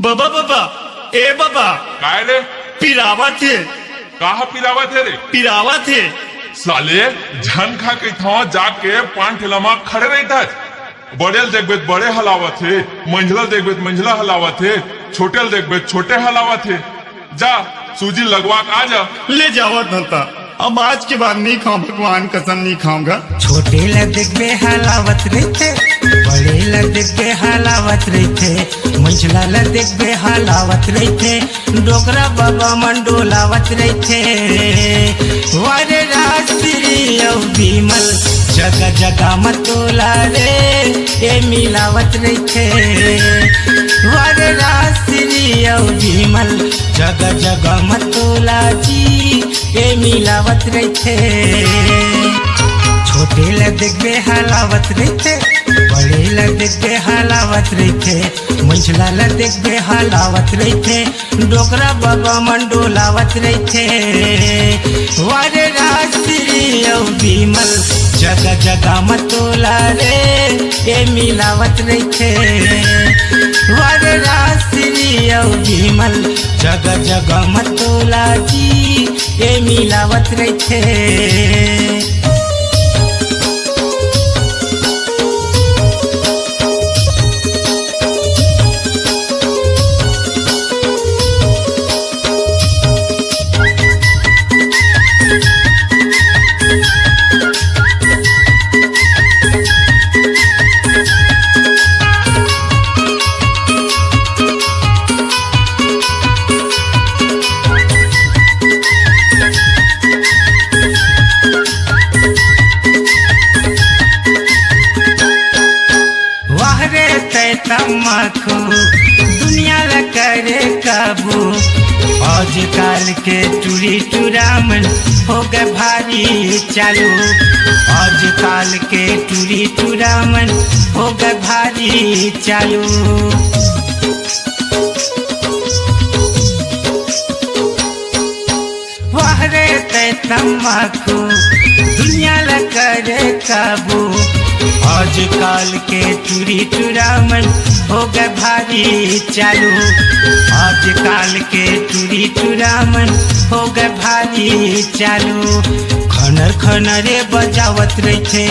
बाबा बाबा ए बाबा काय रे पिरावा थे कहा पिलावा थे रे पिरावा थे साले झन खा के था जाके पान ठेला खड़े रहता है। बड़े देखबे बड़े हलावत थे, मंझला देखबे मंझला हलावत थे, छोटे देखबे छोटे हलावत थे। जा सूजी लगवा आ जा। ले जावा धरता, अब आज के बाद नहीं खाऊं, भगवान कसम नहीं खाऊंगा। छोटे लदके हलावत रहते, बड़े लदके हलावत रहते, मंझला लदके हलावत रहते, डोकरा बाबा मंडोलावत रहते। वारे राश्री विमल जगह जगह मतोला रे ए मिलावत रहते। वारे राश्री विमल जगह जगह मतोला जी ए मिलावत रहते। छोटे लदके हलावत रहते, बड़े लदके हलावत रहते, मंझला लदके हलावत रहते, डोकरा बाबा मंडोलावत रहते। वारे राश्री विमल जगह जगह मतोला रे ए मिलावत रहते। वारे राश्री विमल जगह जगह मतोला जी ए मिलावत रहते। तम्बाकू दुनिया ला करे काबू, आज काल के टूरी टूरामन हो गए भारी चालू। आज काल के टूरी टूरामन हो गए भारी चालू। वाह रे तम्बाकू दुनिया ला करे काबू, आज काल के टूरी टूरामन हो गए भारी चालू। आज काल के टूरी टूरामन हो गए भारी चालू। खनर खनरे बजावत रहते,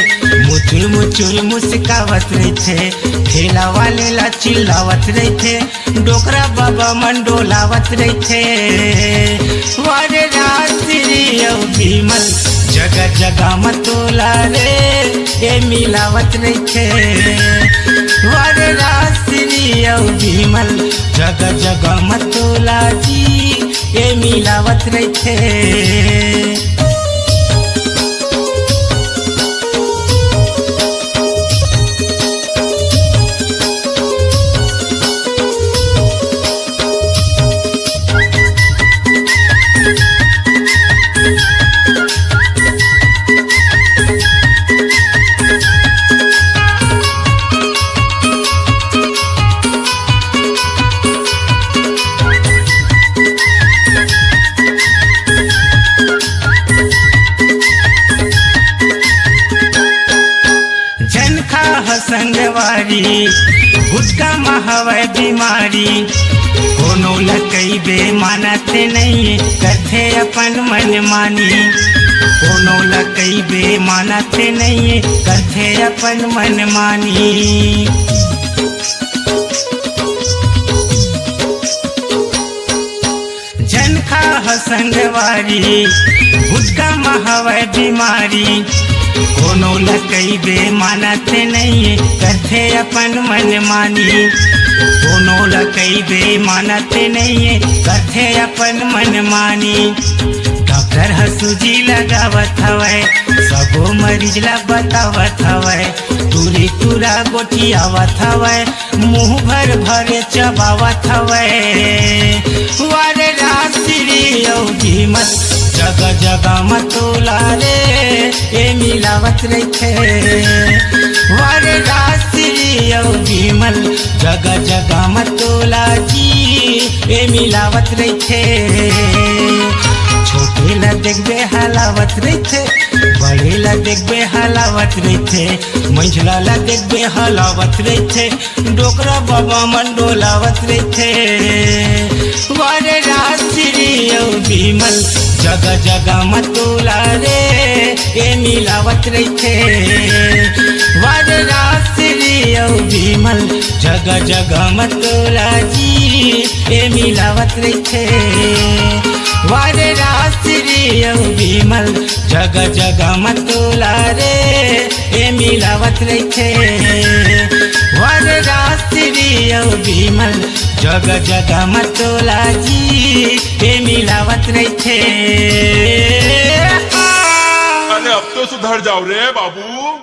मुचुर मुचुर मुस्कावत रहते, ठेला वाले ला चिल्लावत रहते, डोकरा बाबा मंडोलावत रहते। वारे राश्री विमल जगह जगह मतोला रे ए मिलावत रहते। वारे राश्री विमल जगह जगह मतोला जी ए मिलावत रहते। संगवारी गुटका महवे बीमारी, कोनो लकई बेमानते नहीं करते अपन मन मानी। कोनो लकई बेमानते नहीं करते अपन मन मानी। जनखा संगवारी गुटका महवे बीमारी, कोनो लकई बेमानते नहीं करते अपन मन मानी। कोनो लकई बेमानते नहीं करते अपन मन मानी। डॉक्टर हसूजी लगावत हवै, सबो मरीज ला बतावत हवै, टूरी टूरा गोटियावत हवै, मुँह भर भरे चबावत हवै। वारे राश्री विमल जगह जगह मतोला रे ए मिलावत रहते। वारे राश्री विमल जगह जगह मतोला जी ए मिलावत रहते। छोटे लदके हलावत रहते, बड़े ला देखबे हलावत रहते, मंझला ला देखबे हलावत रहते, डोकरा बाबा मन डोलावत रहते। वारे रात्रि औ विमल जगह जगह मतुला रे ए मिलावत रहते। वारे रात्रि औ विमल जगह जगह मतुला जी ए मिलावत रहते। वारे रात्रि औ विमल जगह जगह मतुला रे ए मिलावत रहते। वारे रात्रि औ विमल जगह जगह मतुला जी ए मिलावत रहते। अरे अब तो सुधर जाओ रे बाबू।